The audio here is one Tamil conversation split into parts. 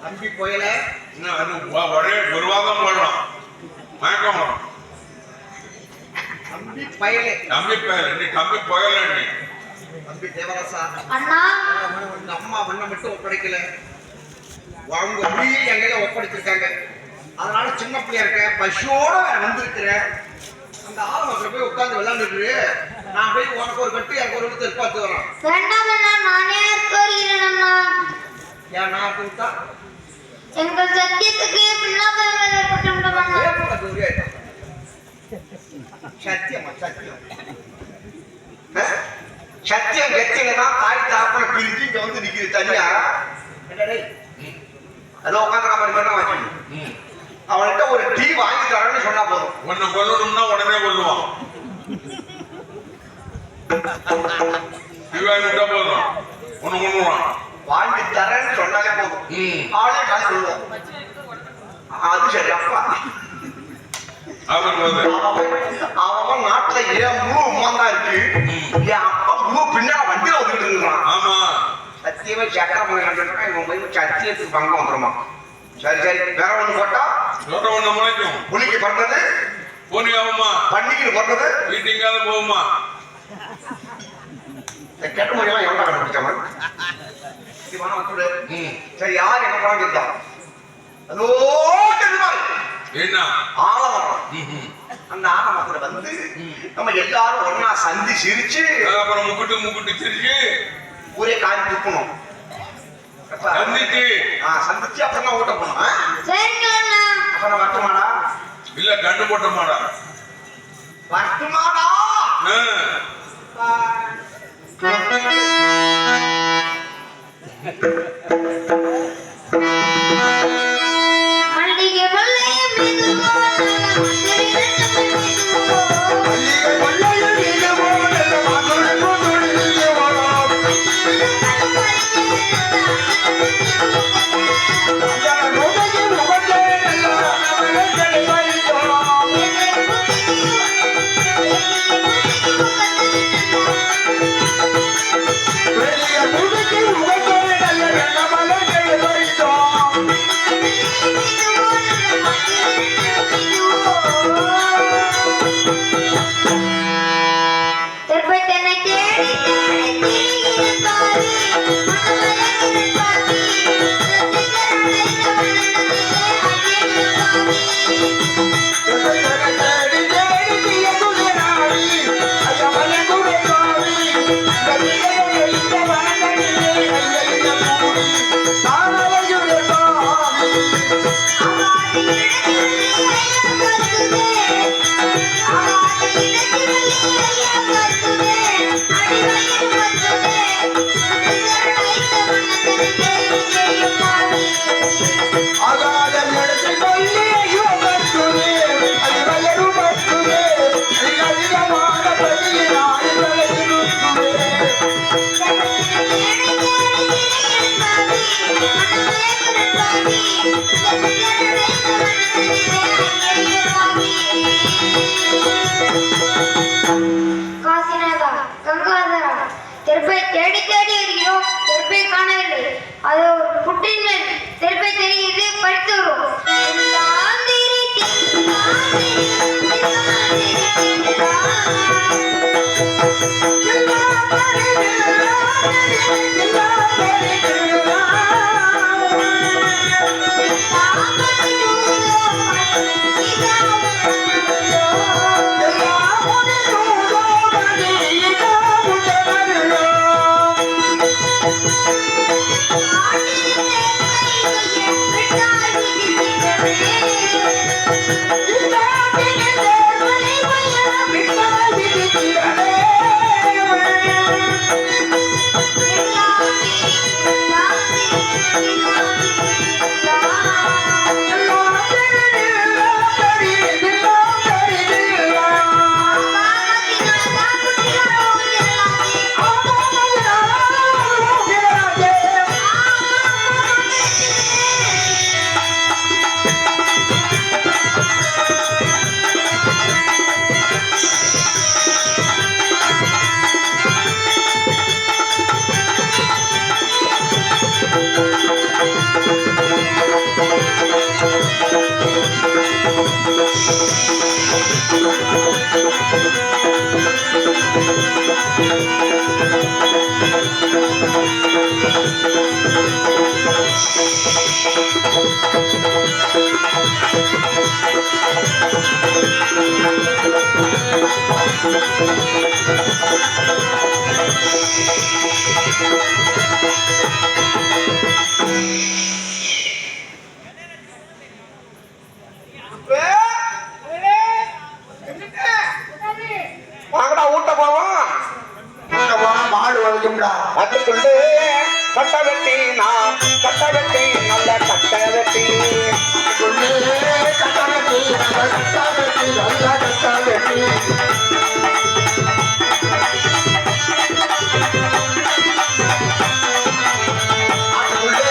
தம்பி போயல ஒரே ஒரு வாதம் போடலாம் மயக்கம் தம்பி பயலே தம்பி பயலே நீ தம்பி போயல நீ தம்பி தேவராசா அண்ணா உங்க அம்மா மண்ணை மட்டும் ஒப்படைக்கல அவங்க அப்படியே எங்களைய ஒப்படைச்சிருக்காங்க. அதனால சின்ன பிள்ளையா இருக்க பசியோட வந்திருக்கிற அந்த ஆலமரத்துல போய் உட்கார்ந்து விளையாண்டுட்டு நான் போய் உனக்கு ஒரு கட்டு எனக்கு ஒரு இடத்துல பார்த்து வரேன். நானே கோருகிறேன். ஏன் நான் கொடுத்தா எங்கள் சத்தியத்துக்கு பின்னாபங்கள் ஏற்பட்டு சத்தியமா சத்தியம் சத்தியம் கட்சியிலனா தாய் தாப்பன பிரிஞ்சு இங்க வந்து நிக்கிறது தனியா அதோ உட்காந்து மாதிரி வச்சு அவன்கிட்ட ஒரு டீ வாங்கி தரேன்னு சொன்னா போதும். உன்னை கொல்லணும்னா உடனே கொல்லுவான். டீ வாங்கிட்டா போதும் ஒண்ணு கொண்டுவான். வாங்கி தரேன்னு சொன்னாலே போதும் அவளே காலி சொல்லுவோம். அது சரி அப்பா அவன் நாட்டுல ஏன் முழு உமான் இருக்கு என் அப்பா முழு பின்னால வண்டியில வந்துட்டு இருக்கான். ஆமா சத்தியமே சக்கரம் இவன் போய் சத்தியத்துக்கு பங்கம் வந்துருமா. சரி சரி வேற ஒண்ணு போட்டா ஒண்ணு முளைக்கும். புளிக்கு பண்றது போனியாவுமா பண்டிகைக்கு பண்றது வீட்டுங்காத போகுமா. கெட்ட மொழியெல்லாம் எவ்வளோ கண்டுபிடிச்சவன் சரி யார் என்ன படம் கேட்டா அதோ என்ன ஆலமரம். அந்த ஆலமரத்துல வந்து நம்ம எல்லாரும் ஒன்னா சந்தி சிரிச்சு அப்புறம் முக்கிட்டு சிரிச்சு ஊரே காரி துப்பணும். சந்திச்சு அப்புறம் ஊட்ட போனோம். அப்புறம் வரட்டுமாடா இல்ல கண்டு போட்டோமாடா வரட்டுமாடா மல்லிகை மல்லையும் வாங்கடா ஊட்ட போவோம். மாடு வளைக்கும்டா. அதுக்குள்ளே கட்ட வெட்டி நான் கட்ட வெட்டி நல்ல கட்ட வெட்டி கொள்ளே கட்டாவெட்டி, நல்ல கட்டாவெட்டி, நல்ல கட்டாவெட்டி. அதுக்குள்ளே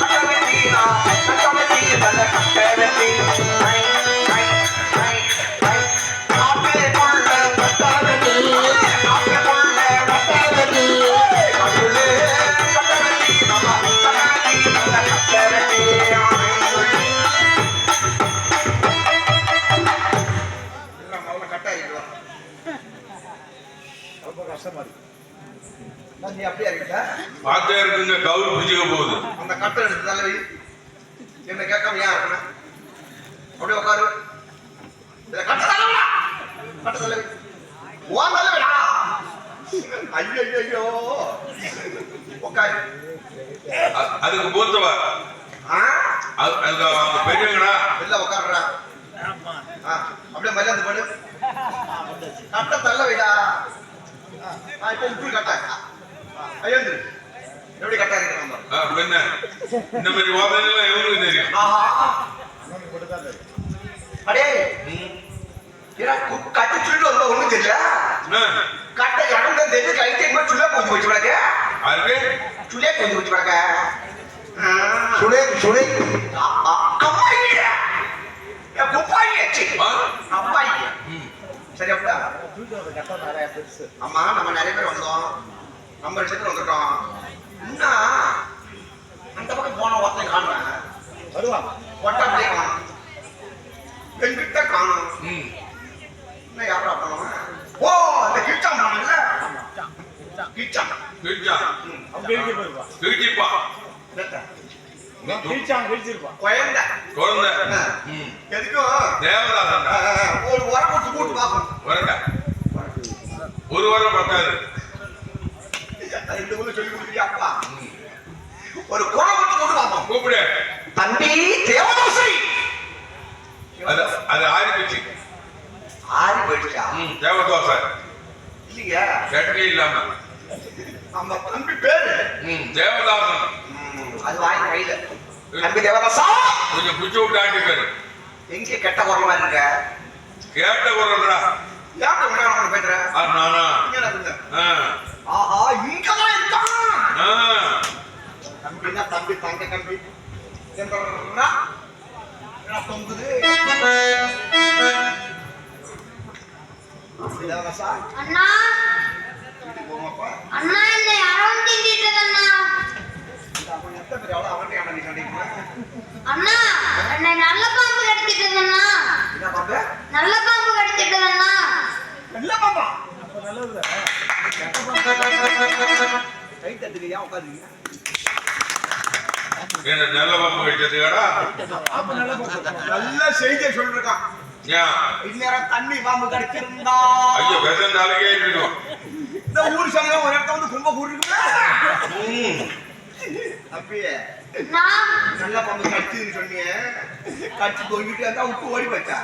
கட்ட வெட்டி நான் கட்ட வெட்டி நல்ல கட்ட வெட்டி ஆப்பேக்குள்ள கட்டாவெட்டி, ஆப்பேக்குள்ள கட்டாவெட்டி. அதுக்குள்ளே கட்ட வெட்டி நல்ல கட்ட வெட்டி ரொம்ப கஷ்டமா இருக்கு. நீ அப்படியே இருக்க. பார்த்தே இருக்குங்க கவுரு பிடிச்சிக்க போகுது. அந்த கட்டை எடுத்து தலைவி என்ன கேட்காம ஏன் இருக்கணும்? அப்படியே உட்காரு. இதை கட்ட தலைவா கட்ட தலைவி ஓ தலைவடா. ஐயோ ஐயோ உட்காரு. அதுக்கு மூத்தவ ஆ அதுக்கு அவங்க பெரியவங்கடா. வெளில உட்காருடா. அப்படியே மரியாதை போடு. கட்ட தள்ளவைடா. இப்போ உப்பு கட்ட ஐயோ எப்படி கட்டா இருக்கு நம்ம என்ன இந்த மாதிரி வார்த்தைகள்லாம் எவங்களுக்கு தெரியும்? அடே கட்டு சுட்டு வந்தா ஒண்ணும் தெரியல. கட்ட இடம் தான் தெரியுது. கை தெரியுமா சுள்ளே பூஜை வச்சு விடாக்க அது சுள்ளே பூஜை வச்சு விடாக்க சுளே சுளே அம்மாயி குப்பாயி அம்மாயி சரி அப்படியா? ஆமா நம்ம நிறைய பேர் வந்தோம். நம்ம இடத்துக்கு வந்துட்டோம். இன்னும் அந்த பக்கம் போன ஒருத்தன் காணுவேன். வருவாங்க. ஒட்டாப்பிலே காணும். எங்கிட்ட காணும். ம் இன்னும் யாரா பண்ணுவாங்க? ஓ அந்த கிச்சான் போனல கிச்சான் கிழிச்சா அவங்க எழுதி போயிருப்பா. கிழிச்சிப்பா கிழிச்சாங்க கிழிச்சிருப்பா. குழந்தை குழந்தை. ம் எதுக்கும் தேவதாசன் ஒரு உரம் கொடுத்து கூட்டு பார்க்கணும். வரங்க ஒரு வாரம் பத்தாது. இந்த ஊர்ல சொல்லி கொடுக்குறியாப்பா? ஒரு குரம் கொடுத்து கூட்டு பார்ப்போம். கூப்பிடு. தம்பி தேவதாசி அது அது ஆறி போச்சு. ஆறி போயிடுச்சா? தேவதோசை இல்லையா? சட்னி இல்லாம. நம்ம தம்பி பேரு தேவதாசன். அது வாங்கி கையில தம்பி தேவதாசா கொஞ்சம் பிடிச்சு விட்டு ஆண்டிப்பாரு. எங்க கெட்ட குரலமா இருக்க? கேட்ட குரல்டா. ஏன் உடனே போயிடுற? நானா ஆஹா இங்கதான் இருக்கான். தம்பினா தம்பி தங்க தம்பி என்றா தொங்குது. தேவதாசா அண்ணா போமாப்பா. அண்ணா இந்த யாரும் திண்டிட்டது அண்ணா. அவன் எத்தனை பேர் எவ்வளவு அவன்கிட்ட யானை நீ கண்டிப்பா? அண்ணா என்னை நல்ல பாம்பு கடிச்சிட்டது அண்ணா. என்ன பாம்பு? நல்ல பாம்பு கடிச்சிட்டது அண்ணா. நல்ல பாம்பா? அப்ப நல்லது. கை தட்டுக்கு ஏன் உட்காருங்க? என்ன நல்ல பாம்பு வச்சதுக்கடா? நல்ல செய்தியை சொல்லிருக்கான். ஏன் இந்நேரம் தண்ணி பாம்பு கடிச்சிருந்தா ஐயோ பெசன் நாளைக்கே இருக்கும். இந்த ஊர் சனங்க ஒரு இடத்த வந்து கும்ப கூட்டிருக்குமே. அப்படியே அண்ணா நல்ல பாம்பு கடிச்சுன்னு சொன்னீங்க. கடிச்சு தொங்கிட்டு இருந்தா விட்டு ஓடி போச்சா?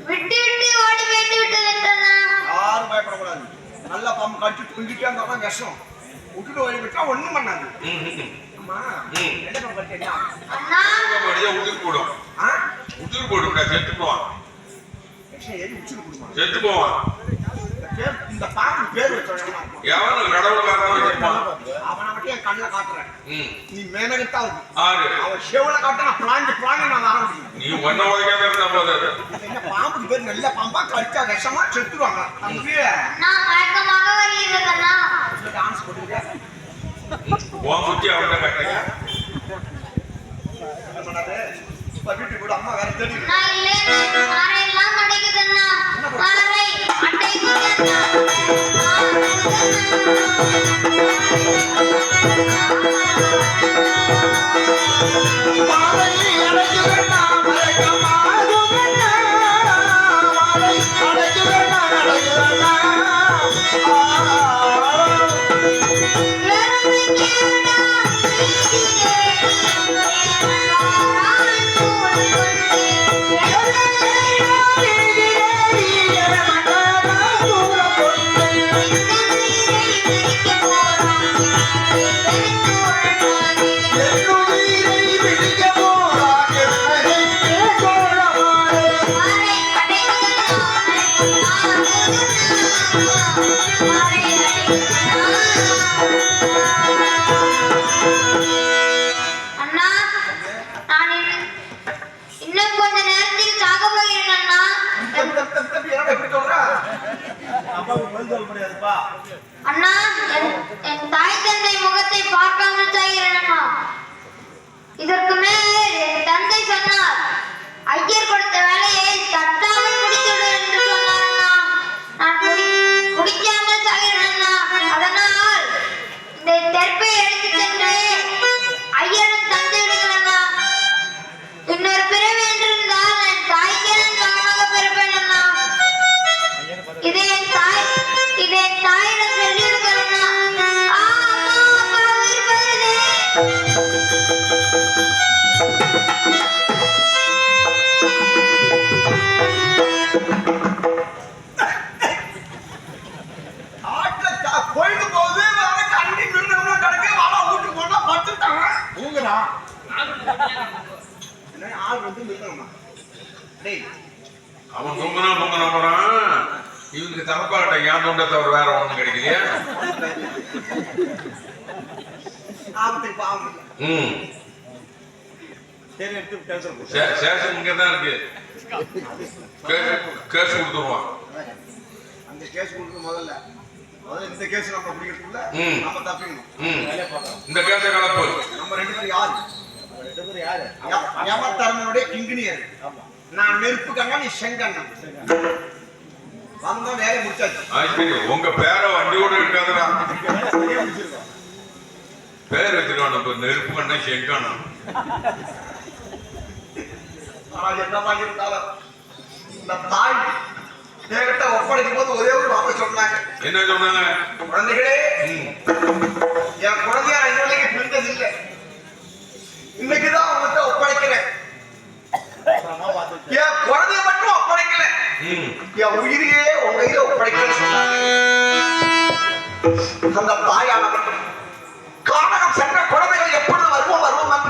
விட்டு விட்டு ஓடி போயிட்டு விட்டதுன்னா யாரும் பயப்படக்கூடாது. நல்ல பாம்பு கடிச்சு தொங்கிட்டே இருந்தா தான் விஷம். விட்டுட்டு ஓடி போச்சா ஒண்ணும் பண்ணாது. அம்மா என்ன பாம்பு கடிச்சா? அண்ணா உதிர் போடும் உதிர் போடும் செத்து போவான் விஷம் ஏறி உச்சிட்டு கொடுமா. செத்து போவான் இந்த பாம்பு பேர் வச்சோம். எவனும் கடவுளுக்காக வச்சிருப்பான் அவனை மட்டும் என் கண்ணில் காட்டுறேன். ம். நீ மேனகத்தான் ஆறு அவன் செவனை காட்ட நான் பிளான் நான் ஆரம்பிச்சேன். நீ ஒன்ன உதைக்காம இருந்தா போதாது என்ன பாம்புக்கு பேர் நல்ல பாம்பா கடிச்சா விஷமா செத்துருவாங்க. அப்படியே அண்ணா மயக்கமாக வருகிறது அண்ணா. டான்ஸ் போட்டுக்கிட்டே உன் புத்தி அவன்கிட்ட கட்டுங்க என்ன பண்ணாது? இப்ப வீட்டுக்கு கூட அம்மா வேற தேடி அண்ணா இல்லை மாறை எல்லாம் அடைக்குது அண்ணா. மாறை அடைக்குது அண்ணா நான் இன்னும் கொஞ்ச நேரத்தில் சாக போகிறேன் அண்ணா. எப்படி சொல்ற? அம்மாவுக்கு பதில் சொல்ல முடியாதுப்பா. அண்ணா என் தாய் தந்தை முகத்தை பார்க்காமல் சாகிறேன் அண்ணா. இதற்கு மேல் என் தந்தை சொன்னார் ஐயர் கொடுத்த வேலையை தட்டாமல் முடித்துவிடு என்று சொன்னார் அண்ணா. நான் முடிக்காமல் சாகிறேன் அண்ணா. அதனால் இந்த தெற்பை எடுத்து சென்று ஐயரும் தந்து விடுங்கள் அண்ணா. இன்னொரு பிறவி என்றிருந்தால் என் தாய்க்கே நான் சமமாக பிறப்பேன் அண்ணா. இதை என் தாயிடம் சொல்லிவிடுங்கள் அண்ணா. அம்மா அப்பா உயிர் போயிடுதே. கோயிலுக்கு போகுது கண்டி நின்று கிடக்கு வாழ வீட்டுக்கு போனா படுத்துட்டாங்க. ஊங்குறா ஆள் வந்து நிறுத்தணுமா? டேய் அவன் தூங்கினா போறான் இவனுக்கு தலப்பாட்ட ஏன் தொண்டை தவிர வேற ஒண்ணும் கிடைக்கலையா ஆபத்துக்கு பாவம் இல்லை. ம் சரி எடுத்து கேன்சல் பண்ணு. சேஷன் இங்கதான் இருக்கு கேஸ் கொடுத்துருவான் அந்த கேஸ் கொடுத்து முதல்ல இந்த கேஸ் நம்ம பிடிக்கிறதுக்குள்ள நம்ம தப்பிக்கணும். இந்த கேஸை கலப்பு நம்ம ரெண்டு பேரும் யாரு? யமதர்மனுடைய கிங்கினியர். நான் நெருப்பு கண்ணா, நீ செங்கண்ணா. வந்தோம் வேலையை முடிச்சாச்சு. உங்க பேரை வண்டியோட இருக்காதுடா பேர் வச்சிருக்கான் நம்ம நெருப்பு கண்ணா செங்கானா. ஆனால் என்ன பண்ணிருந்தாலும் இந்த தாய் என்கிட்ட ஒப்படைக்கும் போது ஒரே ஒரு வார்த்தை சொன்னாங்க. என்ன சொன்னாங்க? குழந்தைகளே, என் குழந்தைய நான் இன்னொரு பிரிந்தது இல்லை. இன்னைக்குதான் உங்ககிட்ட ஒப்படைக்கிறேன். என் குழந்தைய மட்டும் ஒப்படைக்கல, என் உயிரையே உங்க கையில ஒப்படைக்கிறேன்னு சொன்னாங்க. அந்த தாயானவன் கானகம் சென்ற குழந்தைகள் எப்பொழுது வருவோம்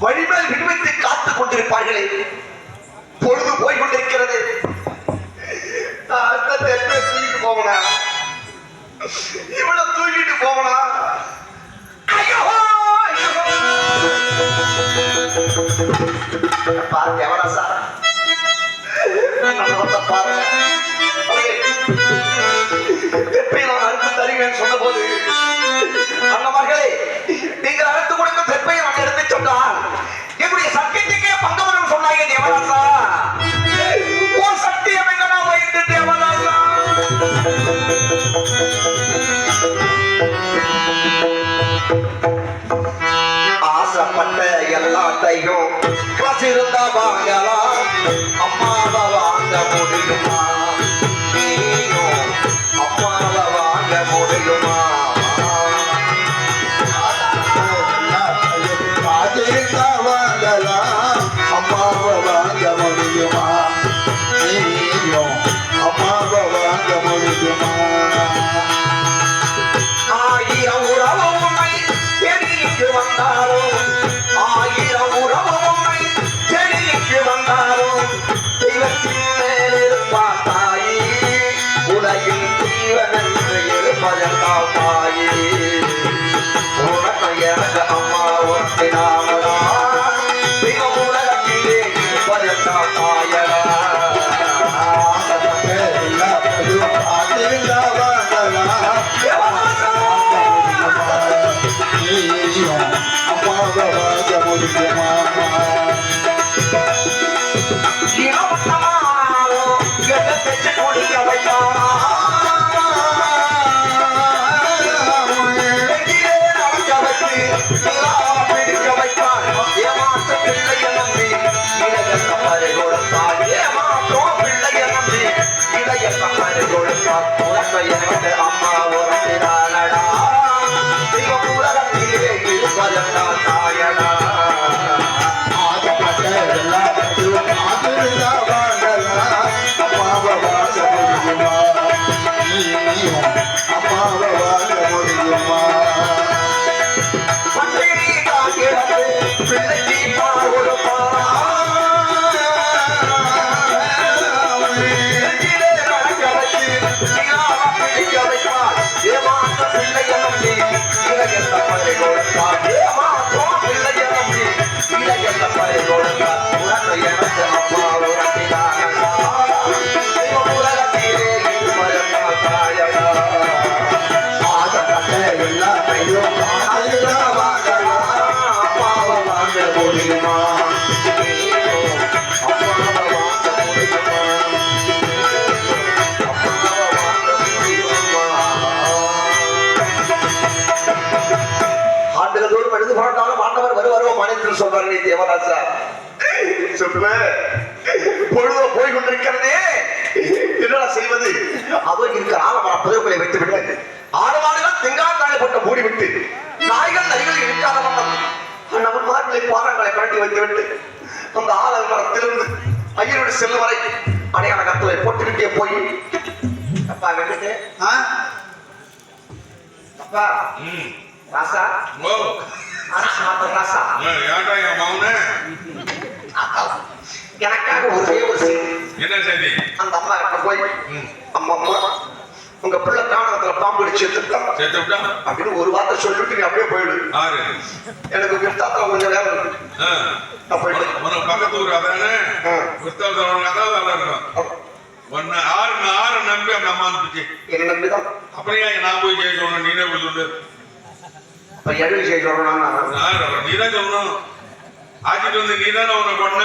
வழிமேல் விடுவித்து காத்துக் கொண்டிருப்பார்களே. பொழுது போய் கொண்டிருக்கிறது. தூக்கிட்டு போகணா, இவ்வளவு தூக்கிட்டு போகணா. பாரு தேவராசா, பாருங்க அறுத்து தருவேன் சொன்ன போது அந்த மகளே நீங்கள் அறுத்து கொடுக்க தெற்பையை நான் எடுத்து சொன்னால் என்னுடைய சத்தியத்துக்கே பங்கவரும் சொன்னாங்க தேவராசா. ஓ சத்தியம் என்னன்னா வைத்து தேவராசா. ஆசைப்பட்ட எல்லாத்தையும் காசு இருந்தா வாங்கலாம், அம்மாவை வாங்க முடியுமா? நீயும் அம்மாவை வாங்க இனவட்டமானாலும் எதை பெற்று குடிக்க வைப்பான் நடக்க வச்சு பிடிக்க வைப்பான் ஏமாற்ற பிள்ளைய நம்பி இளைய பறி கொடுப்பான் ஏமாற்றம் பிள்ளைய நம்பி இளைய பறி கொடுப்பான் உனக்கு எனக்கு அம்மா உறப்பினானடா உலகத்திலே இருப்பதா தாயடா பிள்ளைக்கு பால் கொடுப்பான் ஏமாற்ற பிள்ளைய நம்பி இளைய பறி கொடுப்பான் ஏமாற்றம் பிள்ளைய நம்பி இளைய பறி கொடுப்பான் உனக்கு எனக்கு அம்மா உறப்பினானடா உலகத்திலே இருப்பதா தாயடா ஆகப்பட்ட எல்லாத்தையும் அப்பாவை வாங்க முடியுமா அப்பாவை வாங்க முடியுமா அப்பாவை வாங்க முடியுமா ஆண்டுகளோடு மனித புரட்டாலும் ஆண்டவர் வருவாரோ மனிதன் சொல்றாரு நீ தேவராஜா சொல்லுவேன் பொழுதோ போய் கொண்டிருக்கிறதே என்னடா செய்வது அதோ இருக்கிற ஆலமர புதர்களை வைத்து விட்டு ஆடுமாடுகள் திங்காத்தாழை போட்ட மூடிவிட்டு நாய்கள் நரிகள் இருக்காத வண்ணம் நம்ம மார்களை பாறங்களை கட்டி வைத்து விட்டு அந்த ஆலமரத்திலிருந்து ஐயரோடு செல்லும் வரை அடையாள கத்தலை போட்டுக்கிட்டே போய் அப்பா வெட்டுட்டு அப்பா ராசா ஓ அரசு மாத்த ராசா ஏன்டா என் மகனே எனக்காக ஒரே ஒரு செய்தி என்ன செய்தி அந்த அம்மா கிட்ட போய் அம்மா அம்மா உங்க பிள்ளை காணகத்துல பாம்பு அடிச்சு எடுத்துட்டான் சேர்த்து விட்டா அப்படின்னு ஒரு வார்த்தை சொல்லிட்டு நீ அப்படியே போயிடு ஆறு எனக்கு விருத்தாத்துல கொஞ்சம் வேலை இருக்கு நான் போயிட்டு உனக்கு பக்கத்து ஊர் அதானே புத்தகம் அதான் வேலை இருக்கும் ஒன்னு ஆறு நம்பி அந்த அம்மா அனுப்பிச்சு என்ன நம்பிதான் அப்புறம் ஏன் நான் போய் செய்ய சொல்லணும் நீனே போய் சொல்லு இப்ப எழுதி செய்ய சொல்றேன் நீதான் சொல்லணும் ஆக்கிட்டு வந்து நீதானே உன்னை பண்ண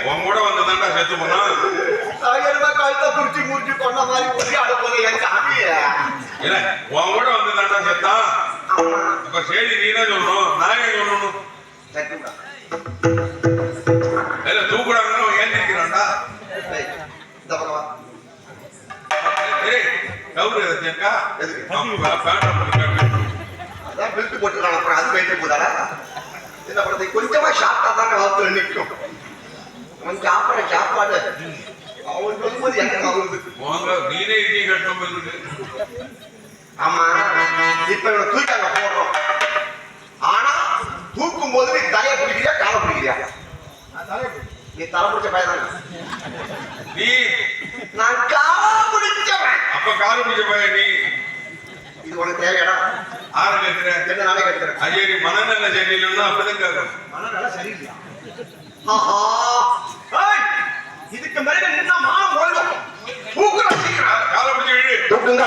உன் கூட வந்ததாண்டா செத்து போனா கழுத்தை புடிச்சு முடிச்சு கொண்ட மாதிரி இல்ல உன் கூட வந்ததாண்டா செத்தான் அப்ப சரி நீதான் சொல்லணும் நான் ஏன் சொல்லணும் இல்ல தூக்குறாங்கன்னு ஏந்திருக்கிறான்டா கவுரு இருக்கா அதான் பில்ட்டு போட்டுருக்காங்க அப்புறம் அது போயிட்டு போதாடா என்ன பண்றது கொஞ்சமா ஷார்ட்டா தாங்க வார்த்தை நிற்கும் அவன் சாப்பாடு சாப்பாடு அவன் சொல்லும்போது எனக்கு ஆகுது நீனே இட்லி கட்டணும் இருக்கு ஆமா இப்ப இவனை தூக்கி அங்க போடுறோம் ஆனா தூக்கும் போது நீ தலையை பிடிக்கிறியா காலை பிடிக்கிறியா நீ தலை பிடிச்ச பையன் நீ நான் காலை பிடிச்சவன் அப்ப காலை பிடிச்ச பையன் நீ இது உனக்கு தேவையாடா ஆறு கேட்கிறேன் என்ன நாளே கேட்கிறேன் ஐயரி மனநல சரியில்லைன்னா அப்பதான் கேட்கணும் மனநல சரியில்லையா இதுக்கு மேல நின்னா மானம் போயிடும் தூக்குற சீக்கிரம் காலை பிடிச்சி விழு தூக்குங்க